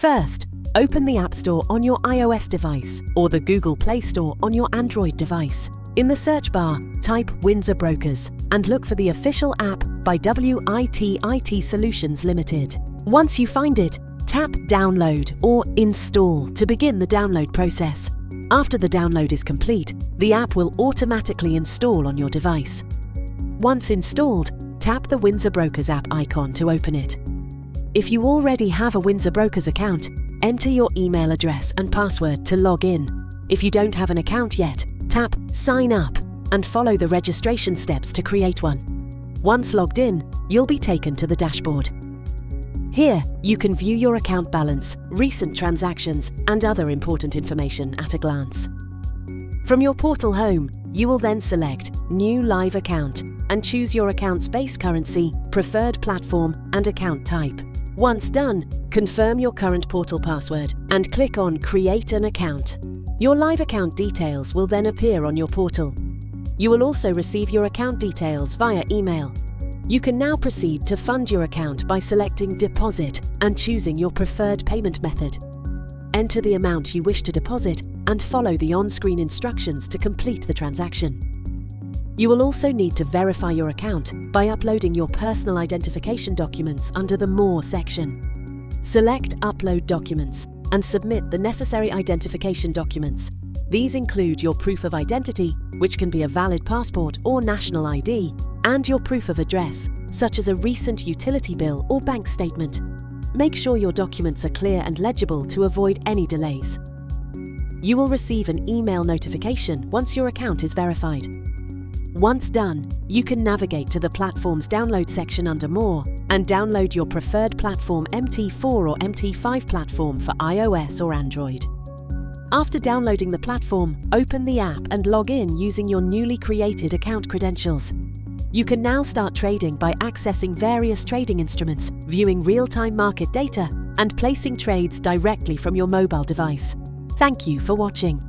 First, open the App Store on your iOS device or the Google Play Store on your Android device. In the search bar, type Windsor Brokers and look for the official app by WIT Solutions Limited. Once you find it, tap Download or Install to begin the download process. After the download is complete, the app will automatically install on your device. Once installed, tap the Windsor Brokers App icon to open it. If you already have a Windsor Brokers account, enter your email address and password to log in. If you don't have an account yet, tap Sign Up and follow the registration steps to create one. Once logged in, you'll be taken to the dashboard. Here, you can view your account balance, recent transactions, and other important information at a glance. From your portal home, you will then select New Live Account and choose your account's base currency, preferred platform, and account type. Once done, confirm your current portal password and click on Create an Account. Your live account details will then appear on your portal. You will also receive your account details via email. You can now proceed to fund your account by selecting Deposit and choosing your preferred payment method. Enter the amount you wish to deposit and follow the on-screen instructions to complete the transaction. You will also need to verify your account by uploading your personal identification documents under the More section. Select Upload Documents and submit the necessary identification documents. These include your proof of identity, which can be a valid passport or national ID, and your proof of address, such as a recent utility bill or bank statement. Make sure your documents are clear and legible to avoid any delays. You will receive an email notification once your account is verified. Once done, you can navigate to the platform's download section under More and download your preferred platform MT4 or MT5 platform for iOS or Android. After downloading the platform, open the app and log in using your newly created account credentials. You can now start trading by accessing various trading instruments, viewing real-time market data, and placing trades directly from your mobile device. Thank you for watching.